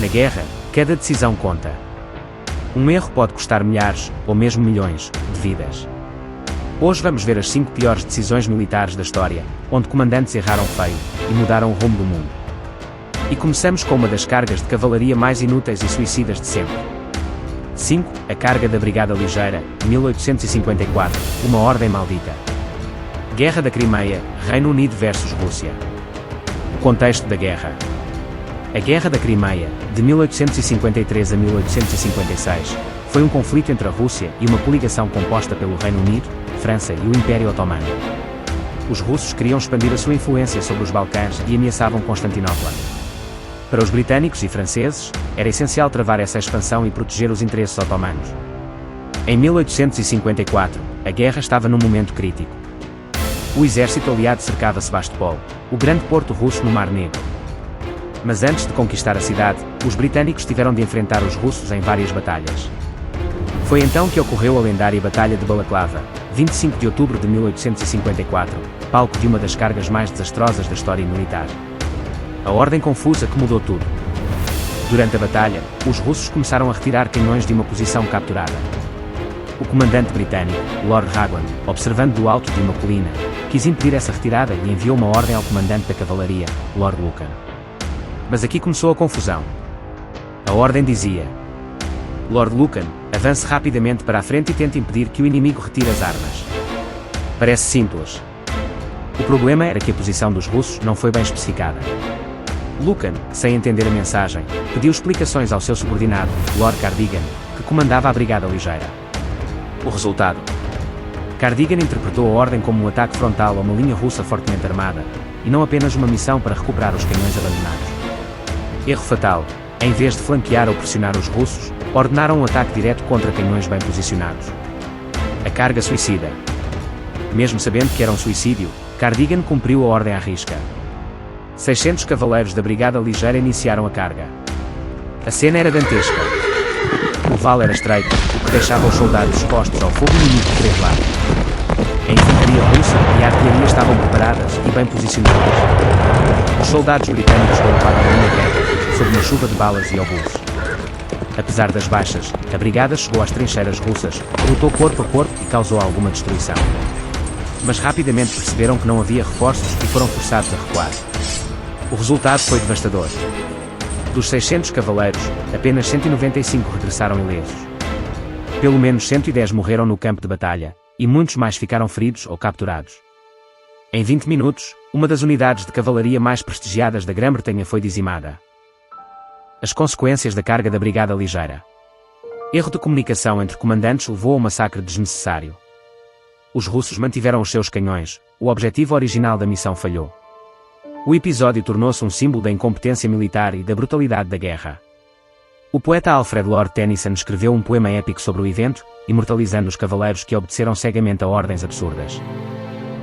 Na guerra, cada decisão conta. Um erro pode custar milhares, ou mesmo milhões, de vidas. Hoje vamos ver as 5 piores decisões militares da história, onde comandantes erraram feio e mudaram o rumo do mundo. E começamos com uma das cargas de cavalaria mais inúteis e suicidas de sempre. 5. A carga da Brigada Ligeira, 1854, uma ordem maldita. Guerra da Crimeia, Reino Unido versus Rússia. O contexto da guerra. A Guerra da Crimeia, de 1853 a 1856, foi um conflito entre a Rússia e uma coligação composta pelo Reino Unido, França e o Império Otomano. Os russos queriam expandir a sua influência sobre os Balcãs e ameaçavam Constantinopla. Para os britânicos e franceses, era essencial travar essa expansão e proteger os interesses otomanos. Em 1854, a guerra estava num momento crítico. O exército aliado cercava Sebastopol, o grande porto russo no Mar Negro. Mas antes de conquistar a cidade, os britânicos tiveram de enfrentar os russos em várias batalhas. Foi então que ocorreu a lendária Batalha de Balaclava, 25 de outubro de 1854, palco de uma das cargas mais desastrosas da história militar. A ordem confusa que mudou tudo. Durante a batalha, os russos começaram a retirar canhões de uma posição capturada. O comandante britânico, Lord Raglan, observando do alto de uma colina, quis impedir essa retirada e enviou uma ordem ao comandante da cavalaria, Lord Lucan. Mas aqui começou a confusão. A ordem dizia: Lord Lucan, avance rapidamente para a frente e tente impedir que o inimigo retire as armas. Parece simples. O problema era que a posição dos russos não foi bem especificada. Lucan, sem entender a mensagem, pediu explicações ao seu subordinado, Lord Cardigan, que comandava a Brigada Ligeira. O resultado? Cardigan interpretou a ordem como um ataque frontal a uma linha russa fortemente armada, e não apenas uma missão para recuperar os canhões abandonados. Erro fatal: em vez de flanquear ou pressionar os russos, ordenaram um ataque direto contra canhões bem posicionados. A carga suicida. Mesmo sabendo que era um suicídio, Cardigan cumpriu a ordem à risca. 600 cavaleiros da Brigada Ligeira iniciaram a carga. A cena era dantesca. O vale era estreito, o que deixava os soldados expostos ao fogo inimigo de 3 lados. A infantaria russa e a artilharia estavam preparadas e bem posicionadas. Os soldados britânicos colocaram a linha reta, sob uma chuva de balas e obus. Apesar das baixas, a brigada chegou às trincheiras russas, lutou corpo a corpo e causou alguma destruição. Mas rapidamente perceberam que não havia reforços e foram forçados a recuar. O resultado foi devastador. Dos 600 cavaleiros, apenas 195 regressaram ilesos. Pelo menos 110 morreram no campo de batalha, e muitos mais ficaram feridos ou capturados. Em 20 minutos, uma das unidades de cavalaria mais prestigiadas da Grã-Bretanha foi dizimada. As consequências da carga da Brigada Ligeira. Erro de comunicação entre comandantes levou a um massacre desnecessário. Os russos mantiveram os seus canhões, o objetivo original da missão falhou. O episódio tornou-se um símbolo da incompetência militar e da brutalidade da guerra. O poeta Alfred Lord Tennyson escreveu um poema épico sobre o evento, imortalizando os cavaleiros que obedeceram cegamente a ordens absurdas.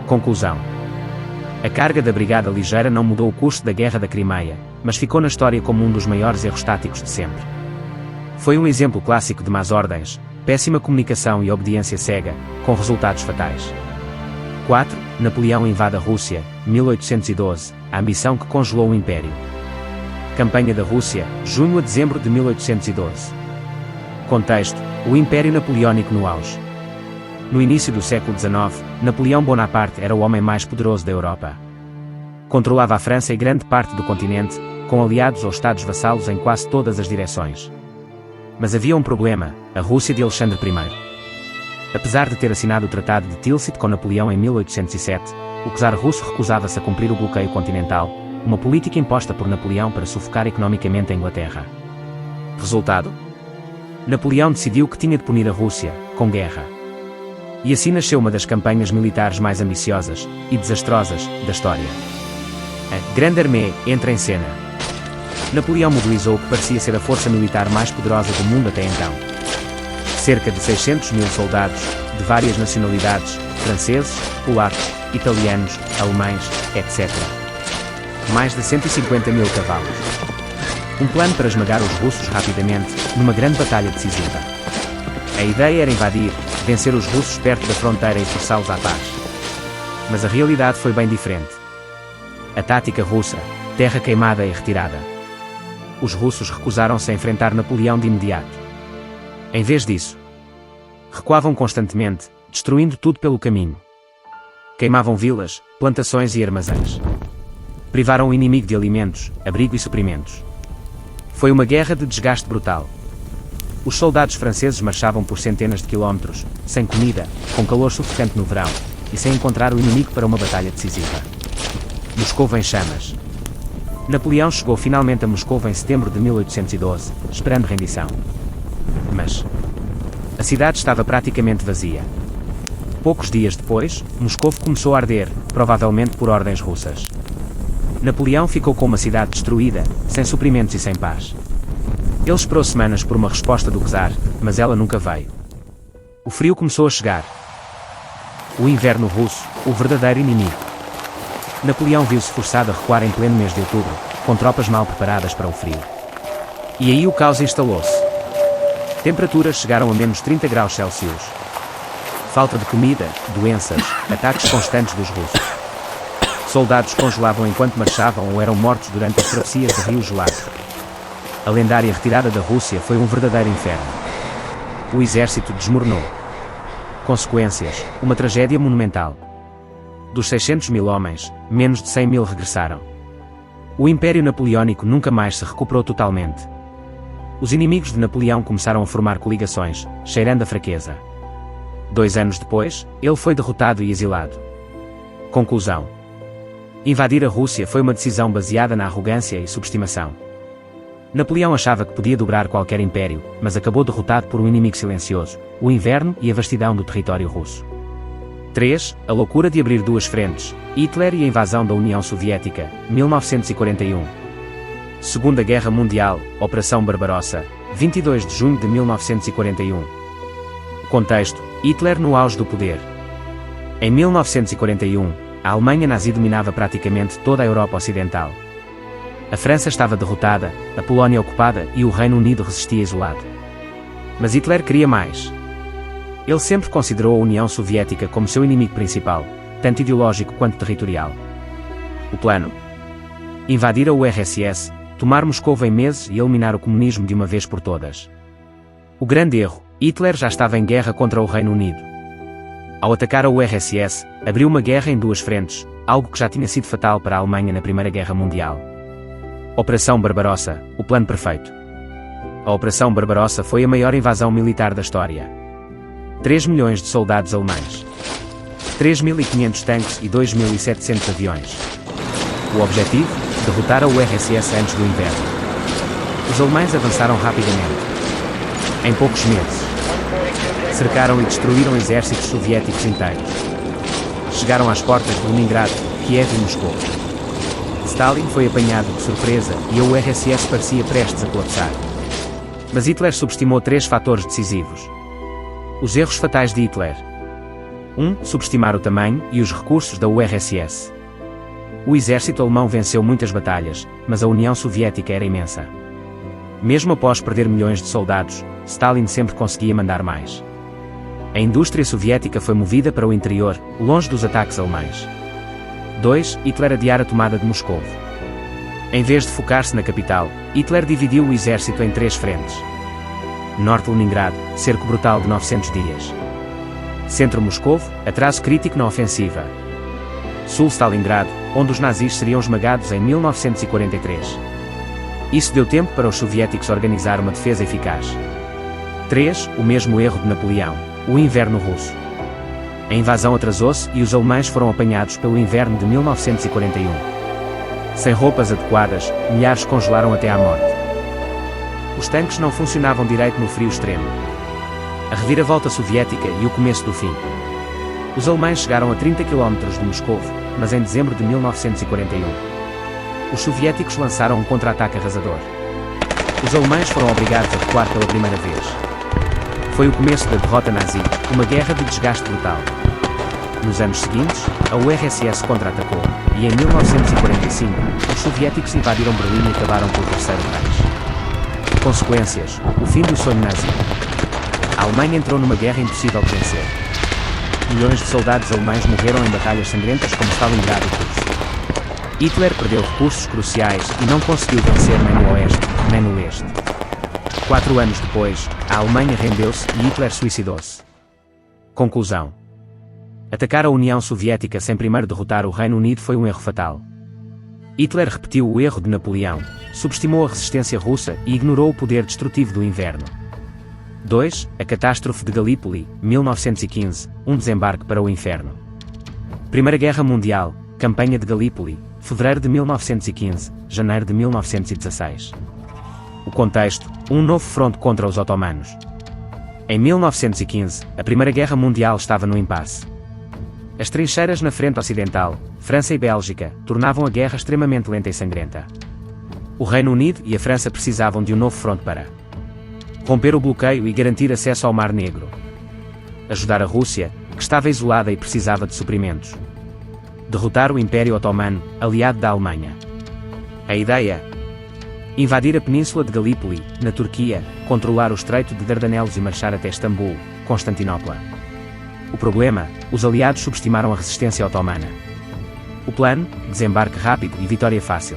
Conclusão. A carga da Brigada Ligeira não mudou o curso da Guerra da Crimeia, mas ficou na história como um dos maiores erros táticos de sempre. Foi um exemplo clássico de más ordens, péssima comunicação e obediência cega, com resultados fatais. 4. Napoleão invade a Rússia, 1812, a ambição que congelou o Império. Campanha da Rússia, junho a dezembro de 1812. Contexto: o Império Napoleónico no auge. No início do século XIX, Napoleão Bonaparte era o homem mais poderoso da Europa. Controlava a França e grande parte do continente, com aliados ou estados vassalos em quase todas as direções. Mas havia um problema: a Rússia de Alexandre I. Apesar de ter assinado o Tratado de Tilsit com Napoleão em 1807, o czar russo recusava-se a cumprir o bloqueio continental, uma política imposta por Napoleão para sufocar economicamente a Inglaterra. Resultado? Napoleão decidiu que tinha de punir a Rússia, com guerra. E assim nasceu uma das campanhas militares mais ambiciosas e desastrosas da história. A Grande Armée entra em cena. Napoleão mobilizou o que parecia ser a força militar mais poderosa do mundo até então. Cerca de 600 mil soldados, de várias nacionalidades, franceses, polacos, italianos, alemães, etc. Mais de 150 mil cavalos. Um plano para esmagar os russos rapidamente, numa grande batalha decisiva. A ideia era invadir, vencer os russos perto da fronteira e forçá-los à paz. Mas a realidade foi bem diferente. A tática russa: terra queimada e retirada. os russos recusaram-se a enfrentar Napoleão de imediato. Em vez disso, recuavam constantemente, destruindo tudo pelo caminho. Queimavam vilas, plantações e armazéns. Privaram o inimigo de alimentos, abrigo e suprimentos. Foi uma guerra de desgaste brutal. Os soldados franceses marchavam por centenas de quilómetros, sem comida, com calor sufocante no verão, e sem encontrar o inimigo para uma batalha decisiva. Moscovo em chamas. Napoleão chegou finalmente a Moscovo em setembro de 1812, esperando rendição. Mas a cidade estava praticamente vazia. Poucos dias depois, Moscovo começou a arder, provavelmente por ordens russas. Napoleão ficou com uma cidade destruída, sem suprimentos e sem paz. Ele esperou semanas por uma resposta do czar, mas ela nunca veio. O frio começou a chegar. O inverno russo, o verdadeiro inimigo. Napoleão viu-se forçado a recuar em pleno mês de outubro, com tropas mal preparadas para o frio. E aí o caos instalou-se. Temperaturas chegaram a menos 30 graus Celsius. Falta de comida, doenças, ataques constantes dos russos. Soldados congelavam enquanto marchavam ou eram mortos durante as travessias de rio gelado. A lendária retirada da Rússia foi um verdadeiro inferno. O exército desmoronou. Consequências, uma tragédia monumental. Dos 600.000 homens, menos de 100.000 regressaram. O Império Napoleónico nunca mais se recuperou totalmente. Os inimigos de Napoleão começaram a formar coligações, cheirando a fraqueza. 2 anos depois, ele foi derrotado e exilado. Conclusão: invadir a Rússia foi uma decisão baseada na arrogância e subestimação. Napoleão achava que podia dobrar qualquer império, mas acabou derrotado por um inimigo silencioso, o inverno e a vastidão do território russo. 3. A loucura de abrir 2 frentes, Hitler e a invasão da União Soviética, 1941. Segunda Guerra Mundial, Operação Barbarossa, 22 de junho de 1941. Contexto: Hitler no auge do poder. Em 1941, a Alemanha nazi dominava praticamente toda a Europa Ocidental. A França estava derrotada, a Polónia ocupada e o Reino Unido resistia isolado. Mas Hitler queria mais. Ele sempre considerou a União Soviética como seu inimigo principal, tanto ideológico quanto territorial. O plano: invadir a URSS, tomar Moscou em meses e eliminar o comunismo de uma vez por todas. O grande erro: Hitler já estava em guerra contra o Reino Unido. Ao atacar a URSS, abriu uma guerra em 2 frentes, algo que já tinha sido fatal para a Alemanha na Primeira Guerra Mundial. Operação Barbarossa, o plano perfeito. A Operação Barbarossa foi a maior invasão militar da história. 3 milhões de soldados alemães. 3.500 tanques e 2.700 aviões. O objetivo: derrotar a URSS antes do inverno. Os alemães avançaram rapidamente. Em poucos meses, cercaram e destruíram exércitos soviéticos inteiros. Chegaram às portas de Leningrado, Kiev e Moscou. Stalin foi apanhado de surpresa e a URSS parecia prestes a colapsar. Mas Hitler subestimou 3 fatores decisivos. Os erros fatais de Hitler: 1. Subestimar o tamanho e os recursos da URSS. O exército alemão venceu muitas batalhas, mas a União Soviética era imensa. Mesmo após perder milhões de soldados, Stalin sempre conseguia mandar mais. A indústria soviética foi movida para o interior, longe dos ataques alemães. 2. Hitler adiar a tomada de Moscou. Em vez de focar-se na capital, Hitler dividiu o exército em 3 frentes. Norte Leningrado, cerco brutal de 900 dias. Centro Moscou, atraso crítico na ofensiva. Sul Stalingrado, onde os nazis seriam esmagados em 1943. Isso deu tempo para os soviéticos organizar uma defesa eficaz. 3. O mesmo erro de Napoleão: o inverno russo. A invasão atrasou-se e os alemães foram apanhados pelo inverno de 1941. Sem roupas adequadas, milhares congelaram até à morte. Os tanques não funcionavam direito no frio extremo. A reviravolta soviética e o começo do fim. Os alemães chegaram a 30 km de Moscou, mas em dezembro de 1941. Os soviéticos lançaram um contra-ataque arrasador. Os alemães foram obrigados a recuar pela primeira vez. Foi o começo da derrota nazi, uma guerra de desgaste brutal. Nos anos seguintes, a URSS contra-atacou, e em 1945, os soviéticos invadiram Berlim e acabaram com o Terceiro Reich. Consequências: o fim do sonho nazi. A Alemanha entrou numa guerra impossível de vencer. Milhões de soldados alemães morreram em batalhas sangrentas como Stalingrado e Kursk. Hitler perdeu recursos cruciais e não conseguiu vencer nem no Oeste, nem no leste. 4 anos depois, a Alemanha rendeu-se e Hitler suicidou-se. Conclusão. Atacar a União Soviética sem primeiro derrotar o Reino Unido foi um erro fatal. Hitler repetiu o erro de Napoleão, subestimou a resistência russa e ignorou o poder destrutivo do inverno. 2. A catástrofe de Galípoli, 1915, um desembarque para o inferno. Primeira Guerra Mundial, Campanha de Galípoli, fevereiro de 1915, janeiro de 1916. O contexto, um novo fronte contra os otomanos. Em 1915, a Primeira Guerra Mundial estava no impasse. As trincheiras na frente ocidental, França e Bélgica, tornavam a guerra extremamente lenta e sangrenta. O Reino Unido e a França precisavam de um novo fronte para romper o bloqueio e garantir acesso ao Mar Negro. Ajudar a Rússia, que estava isolada e precisava de suprimentos. Derrotar o Império Otomano, aliado da Alemanha. A ideia: invadir a península de Galípoli, na Turquia, controlar o Estreito de Dardanelos e marchar até Istambul, Constantinopla. O problema: os aliados subestimaram a resistência otomana. O plano: desembarque rápido e vitória fácil.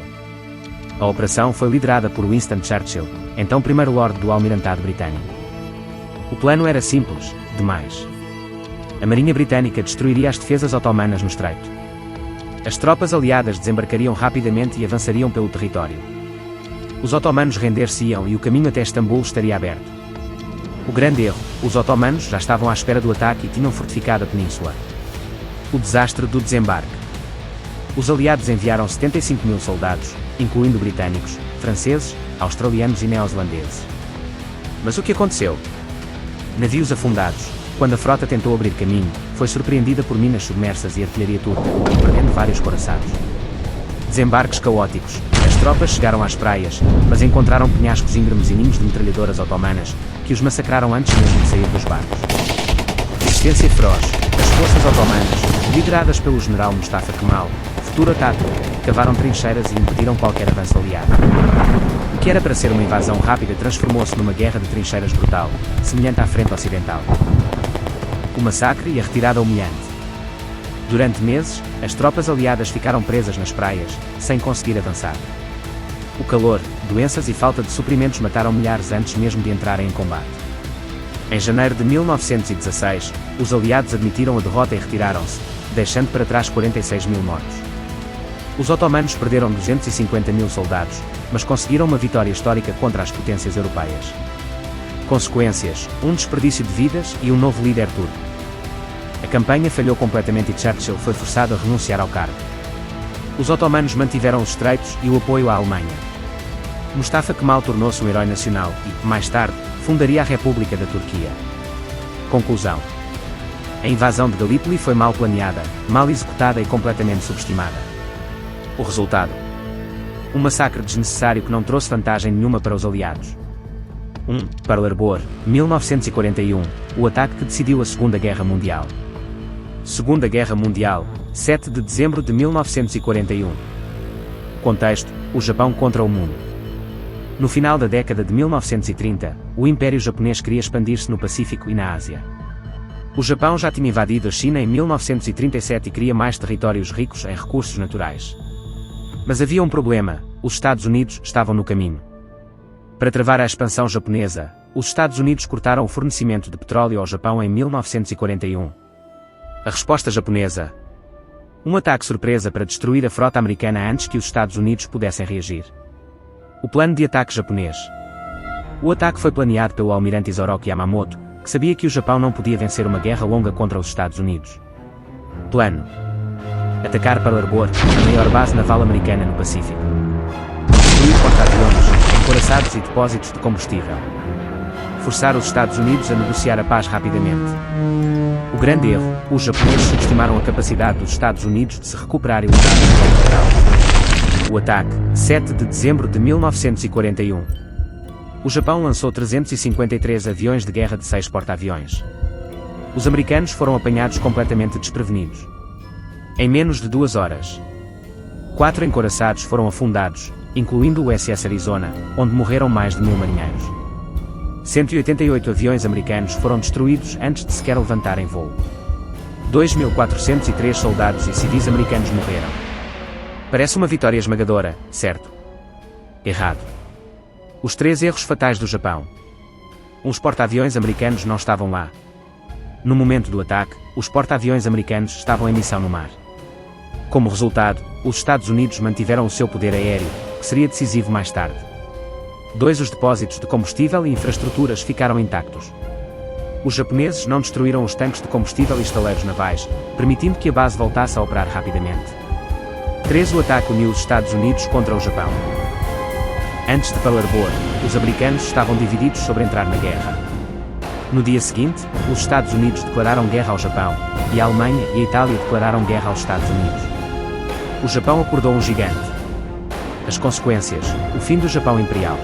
A operação foi liderada por Winston Churchill, então primeiro-lord do Almirantado Britânico. O plano era simples, demais. A Marinha Britânica destruiria as defesas otomanas no Estreito. As tropas aliadas desembarcariam rapidamente e avançariam pelo território. Os otomanos render-se-iam e o caminho até Istambul estaria aberto. O grande erro: os otomanos já estavam à espera do ataque e tinham fortificado a península. O desastre do desembarque. Os aliados enviaram 75 mil soldados, incluindo britânicos, franceses, australianos e neozelandeses. Mas o que aconteceu? Navios afundados. Quando a frota tentou abrir caminho, foi surpreendida por minas submersas e artilharia turca, perdendo vários couraçados. Desembarques caóticos. As tropas chegaram às praias, mas encontraram penhascos íngremes e ninhos de metralhadoras otomanas, que os massacraram antes mesmo de sair dos barcos. Resistência feroz. As forças otomanas, lideradas pelo general Mustafa Kemal, futuro Atatürk, cavaram trincheiras e impediram qualquer avanço aliado. O que era para ser uma invasão rápida transformou-se numa guerra de trincheiras brutal, semelhante à frente ocidental. O massacre e a retirada humilhante. Durante meses, as tropas aliadas ficaram presas nas praias, sem conseguir avançar. O calor, doenças e falta de suprimentos mataram milhares antes mesmo de entrarem em combate. Em janeiro de 1916, os aliados admitiram a derrota e retiraram-se, deixando para trás 46 mil mortos. Os otomanos perderam 250 mil soldados, mas conseguiram uma vitória histórica contra as potências europeias. Consequências: um desperdício de vidas e um novo líder turco. A campanha falhou completamente e Churchill foi forçado a renunciar ao cargo. Os otomanos mantiveram os estreitos e o apoio à Alemanha. Mustafa Kemal tornou-se um herói nacional e, mais tarde, fundaria a República da Turquia. Conclusão: a invasão de Galípoli foi mal planeada, mal executada e completamente subestimada. O resultado: um massacre desnecessário que não trouxe vantagem nenhuma para os aliados. Pearl Harbor, 1941, o ataque que decidiu a Segunda Guerra Mundial. Segunda Guerra Mundial, 7 de dezembro de 1941. Contexto: o Japão contra o mundo. No final da década de 1930, o Império Japonês queria expandir-se no Pacífico e na Ásia. O Japão já tinha invadido a China em 1937 e queria mais territórios ricos em recursos naturais. Mas havia um problema: os Estados Unidos estavam no caminho. Para travar a expansão japonesa, os Estados Unidos cortaram o fornecimento de petróleo ao Japão em 1941. A resposta japonesa: um ataque surpresa para destruir a frota americana antes que os Estados Unidos pudessem reagir. O plano de ataque japonês. O ataque foi planeado pelo almirante Isoroku Yamamoto, que sabia que o Japão não podia vencer uma guerra longa contra os Estados Unidos. Plano: atacar Pearl Harbor, a maior base naval americana no Pacífico. Destruir porta-aviões, encouraçados e depósitos de combustível. Forçar os Estados Unidos a negociar a paz rapidamente. O grande erro: os japoneses subestimaram a capacidade dos Estados Unidos de se recuperar e lutar contra o ataque, 7 de dezembro de 1941. O Japão lançou 353 aviões de guerra de 6 porta-aviões. Os americanos foram apanhados completamente desprevenidos. Em menos de 2 horas, 4 encouraçados foram afundados, incluindo o USS Arizona, onde morreram mais de 1000 marinheiros. 188 aviões americanos foram destruídos antes de sequer levantarem voo. 2.403 soldados e civis americanos morreram. Parece uma vitória esmagadora, certo? Errado. Os 3 erros fatais do Japão. Os porta-aviões americanos não estavam lá. No momento do ataque, os porta-aviões americanos estavam em missão no mar. Como resultado, os Estados Unidos mantiveram o seu poder aéreo, que seria decisivo mais tarde. 2. Os depósitos de combustível e infraestruturas ficaram intactos. Os japoneses não destruíram os tanques de combustível e estaleiros navais, permitindo que a base voltasse a operar rapidamente. 3. O ataque uniu os Estados Unidos contra o Japão. Antes de Pearl Harbor, os americanos estavam divididos sobre entrar na guerra. No dia seguinte, os Estados Unidos declararam guerra ao Japão, e a Alemanha e a Itália declararam guerra aos Estados Unidos. O Japão acordou um gigante. As consequências: o fim do Japão Imperial.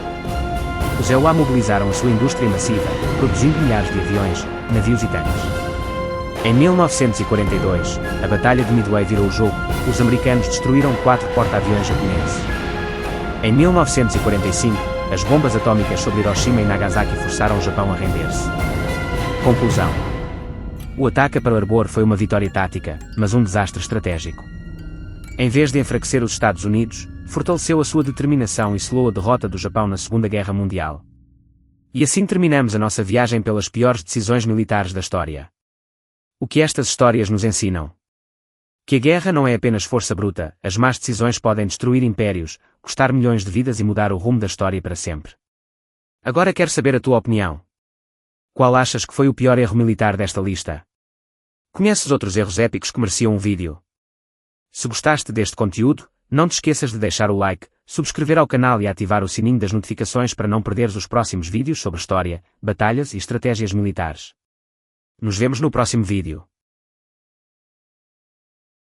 Os EUA mobilizaram a sua indústria massiva, produzindo milhares de aviões, navios e tanques. Em 1942, a Batalha de Midway virou o jogo, os americanos destruíram 4 porta-aviões japoneses. Em 1945, as bombas atômicas sobre Hiroshima e Nagasaki forçaram o Japão a render-se. Conclusão: o ataque a Pearl Harbor foi uma vitória tática, mas um desastre estratégico. Em vez de enfraquecer os Estados Unidos, fortaleceu a sua determinação e selou a derrota do Japão na Segunda Guerra Mundial. E assim terminamos a nossa viagem pelas piores decisões militares da história. O que estas histórias nos ensinam? Que a guerra não é apenas força bruta, as más decisões podem destruir impérios, custar milhões de vidas e mudar o rumo da história para sempre. Agora quero saber a tua opinião. Qual achas que foi o pior erro militar desta lista? Conheces outros erros épicos que mereciam um vídeo? Se gostaste deste conteúdo, não te esqueças de deixar o like, subscrever ao canal e ativar o sininho das notificações para não perderes os próximos vídeos sobre história, batalhas e estratégias militares. Nos vemos no próximo vídeo.